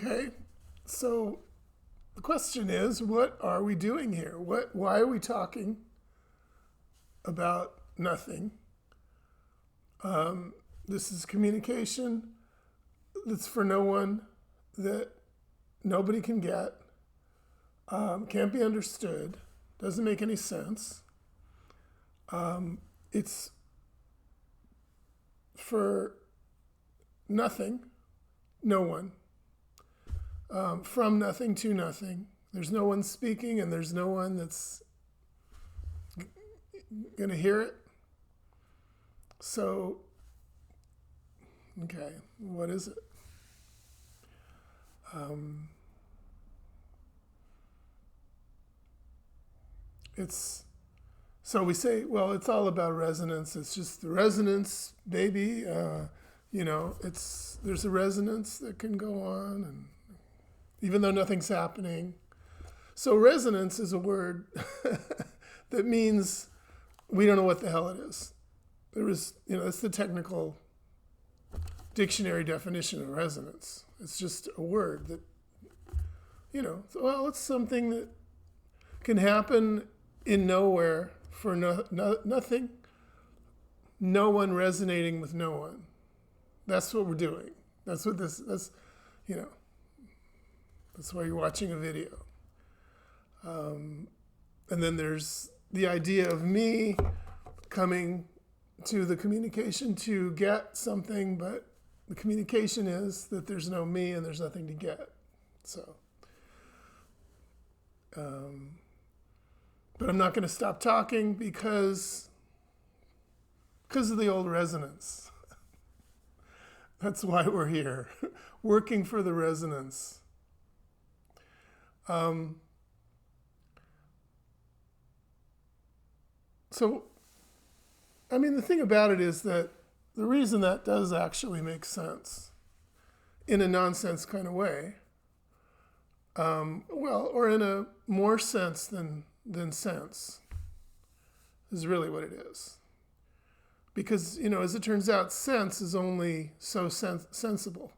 Okay, so the question is, what are we doing here? Why are we talking about nothing? This is communication that's for no one, that nobody can get, can't be understood, doesn't make any sense. It's for nothing, no one. From nothing to nothing. There's no one speaking, and there's no one that's going to hear it. So, okay, what is it? It's so we say, well, it's all about resonance. It's just the resonance, baby. There's a resonance that can go on, and even though nothing's happening. So resonance is a word that means we don't know what the hell it is. It's the technical dictionary definition of resonance. It's just a word that, it's something that can happen in nowhere for nothing, no one resonating with no one. That's what we're doing. That's why you're watching a video. And then there's the idea of me coming to the communication to get something, but the communication is that there's no me and there's nothing to get. So, but I'm not going to stop talking because of the old resonance. That's why we're here, working for the resonance. The thing about it is that the reason that does actually make sense in a nonsense kind of way, or in a more sense than sense, is really what it is. Because, as it turns out, sense is only so sensible.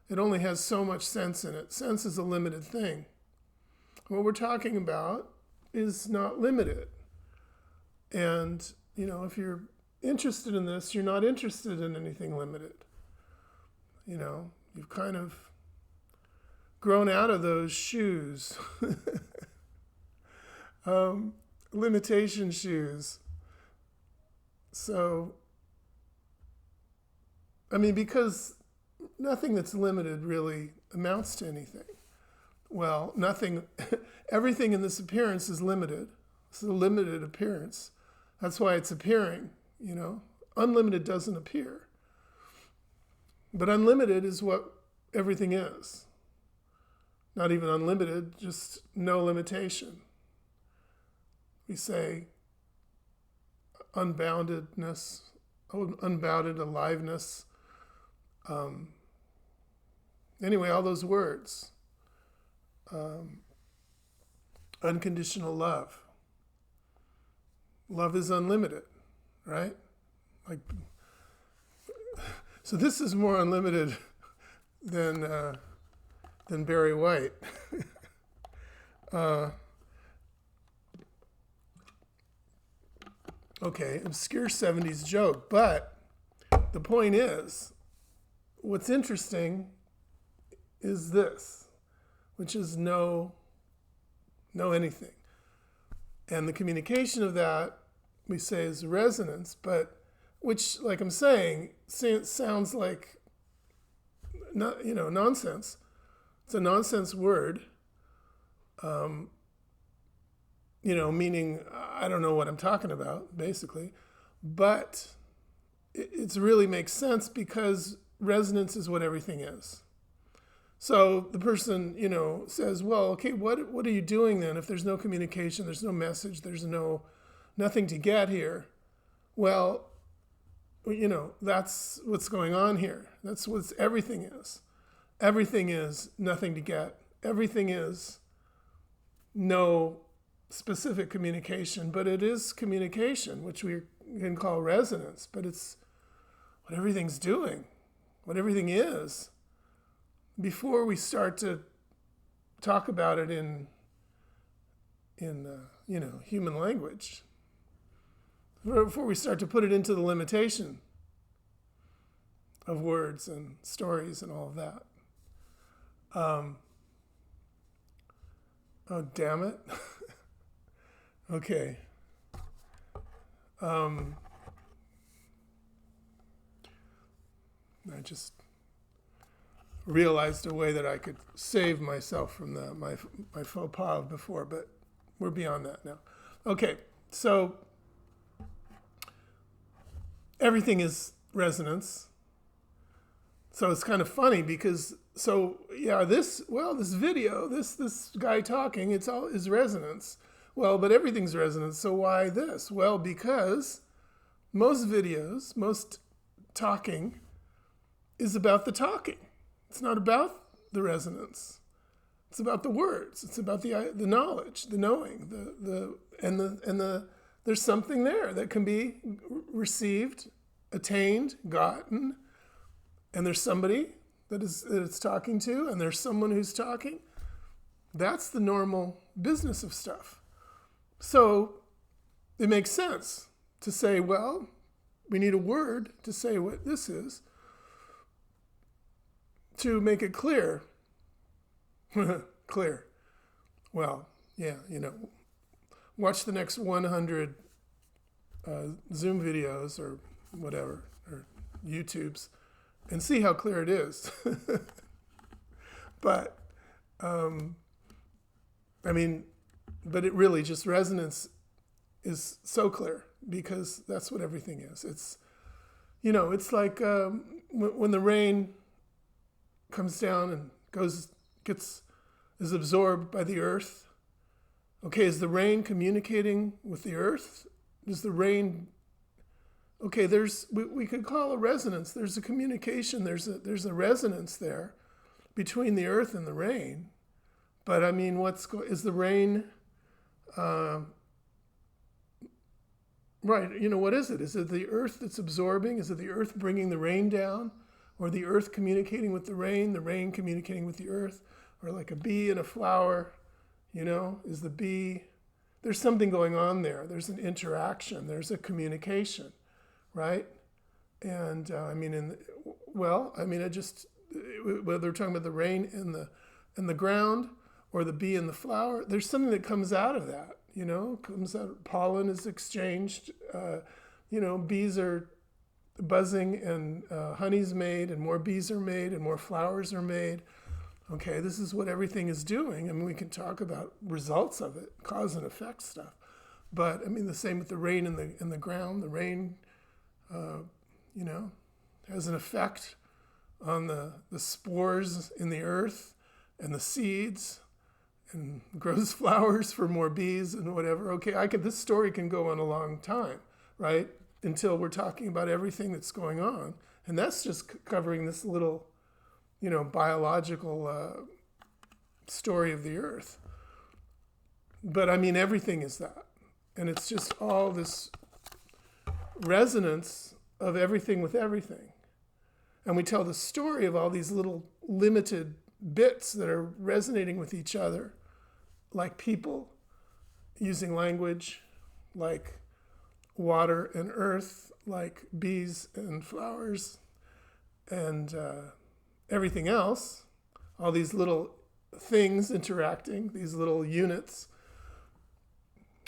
It only has so much sense in it. Sense is a limited thing. What we're talking about is not limited. And, if you're interested in this, you're not interested in anything limited. You've kind of grown out of those shoes. Limitation shoes. So, because nothing that's limited really amounts to anything. Well, nothing, everything in this appearance is limited. It's a limited appearance. That's why it's appearing, Unlimited doesn't appear. But unlimited is what everything is. Not even unlimited, just no limitation. We say unboundedness, unbounded aliveness. Anyway, all those words. Unconditional love. Love is unlimited, right? So this is more unlimited than Barry White. Okay, obscure 70s joke, but the point is, what's interesting is this, which is no anything. And the communication of that, we say, is resonance, but which, like I'm saying, sounds like nonsense. It's a nonsense word, meaning I don't know what I'm talking about, basically. But it really makes sense because resonance is what everything is. So the person, says, well, okay, what are you doing then if there's no communication, there's no message, there's nothing to get here? Well, that's what's going on here. That's what everything is. Everything is nothing to get. Everything is no specific communication, but it is communication, which we can call resonance, but it's what everything's doing, what everything is. before we start to talk about it in human language, before we start to put it into the limitation of words and stories and all of that. Oh, damn it. Okay. I just realized a way that I could save myself from my faux pas of before, but we're beyond that now. Okay, so everything is resonance. So it's kind of funny because, this video, this guy talking, it's all is resonance. Well, but everything's resonance, so why this? Well, because most videos, most talking is about the talking. It's not about the resonance. It's about the words. It's about the knowledge, the knowing, there's something there that can be received, attained, gotten, and there's somebody that it's talking to, and there's someone who's talking. That's the normal business of stuff. So it makes sense to say, well, we need a word to say what this is to make it clear. Clear. Well, yeah, watch the next 100 Zoom videos or whatever, or YouTubes, and see how clear it is. But, but it really just resonance is so clear because that's what everything is. It's, it's like when the rain comes down and is absorbed by the earth. Okay, is the rain communicating with the earth? Does the rain? Okay, we could call a resonance. There's a communication. There's a resonance there between the earth and the rain. But I mean, is the rain? Right. What is it? Is it the earth that's absorbing? Is it the earth bringing the rain down? Or the earth communicating with the rain communicating with the earth? Or like a bee and a flower, is the bee... There's something going on there. There's an interaction. There's a communication, right? And whether we're talking about the rain in the ground or the bee and the flower, there's something that comes out of that, comes out. Pollen is exchanged, bees are buzzing and honey's made and more bees are made and more flowers are made. Okay, this is what everything is doing. I mean, we can talk about results of it, cause and effect stuff. But the same with the rain in the ground. The rain, has an effect on the spores in the earth and the seeds and grows flowers for more bees and whatever. Okay, this story can go on a long time, right? Until we're talking about everything that's going on. And that's just covering this little, biological story of the earth. But everything is that. And it's just all this resonance of everything with everything. And we tell the story of all these little limited bits that are resonating with each other, like people using language, like water and earth, like bees and flowers, and everything else, all these little things interacting, these little units.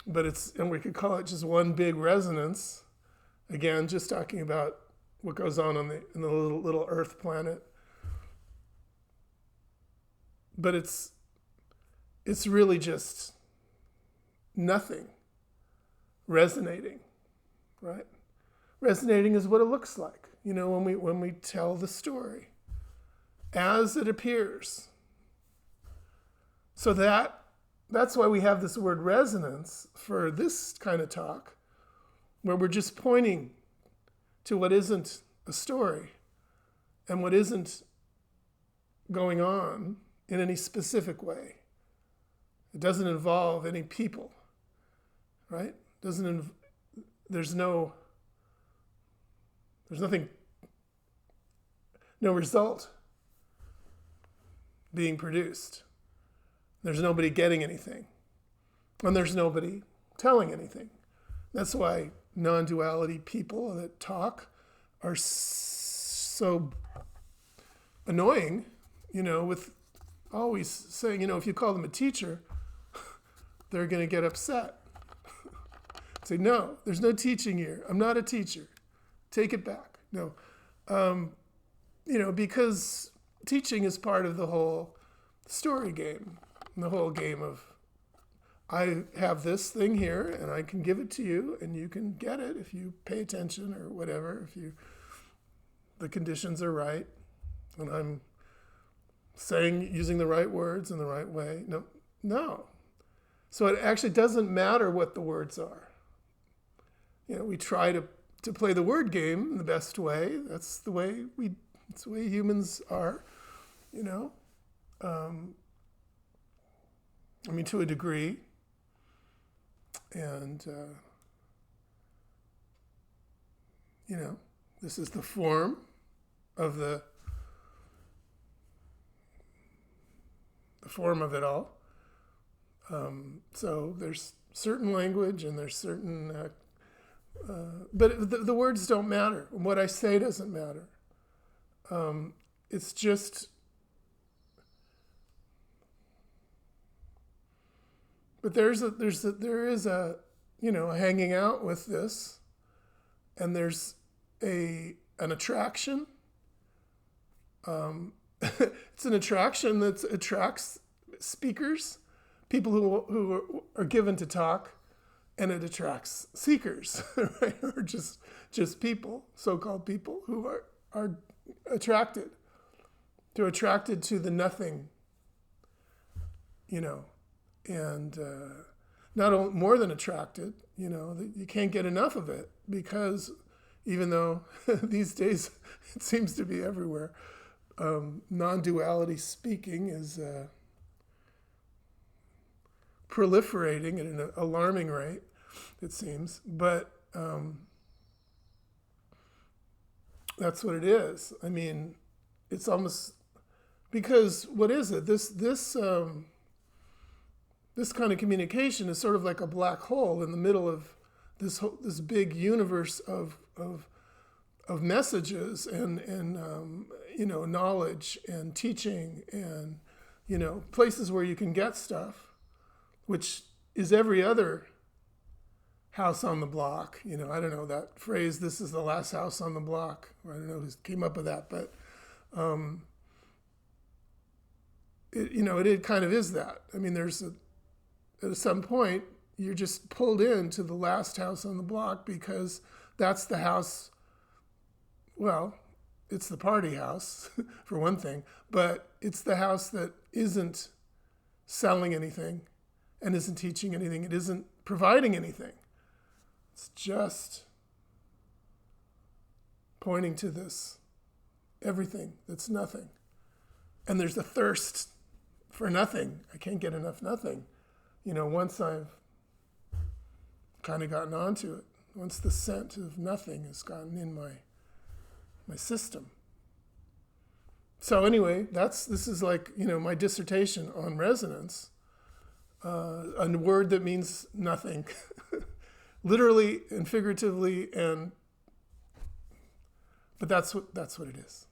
But we could call it just one big resonance. Again, just talking about what goes on in the little Earth planet. But it's really just nothing resonating, right? Resonating is what it looks like, when we tell the story as it appears. So that's why we have this word resonance for this kind of talk, where we're just pointing to what isn't a story and what isn't going on in any specific way. It doesn't involve any people, right? There's nothing, no result. being produced. There's nobody getting anything. And there's nobody telling anything. That's why non-duality people that talk are so annoying, with always saying, if you call them a teacher, they're going to get upset. Say, no, there's no teaching here. I'm not a teacher. Take it back. No. Because teaching is part of the whole story game, the whole game of, I have this thing here and I can give it to you and you can get it if you pay attention or whatever, the conditions are right and I'm using the right words in the right way. No. So it actually doesn't matter what the words are. We try to play the word game in the best way. That's the way humans are, to a degree. And, this is the form of the form of it all. So there's certain language and there's certain, but the words don't matter. What I say doesn't matter. It's just, but there is a hanging out with this, and there's an attraction. It's an attraction that attracts speakers, people who are given to talk, and it attracts seekers, right? Or just people, so-called people who are attracted. They're attracted to the nothing, and not more than attracted, you can't get enough of it, because even though these days it seems to be everywhere, non-duality speaking is proliferating at an alarming rate, it seems, but that's what it is. It's almost, because what is it? This kind of communication is sort of like a black hole in the middle of this big universe of messages and knowledge and teaching and places where you can get stuff, which is every other house on the block. I don't know that phrase, this is the last house on the block. I don't know who came up with that, but it kind of is that. At some point, you're just pulled into the last house on the block, because that's the house, well, it's the party house, for one thing, but it's the house that isn't selling anything and isn't teaching anything. It isn't providing anything. It's just pointing to this everything that's nothing. And there's a thirst for nothing. I can't get enough nothing. Once I've kind of gotten onto it, once the scent of nothing has gotten in my system. So anyway, this is like, my dissertation on resonance, a word that means nothing, literally and figuratively, but that's what it is.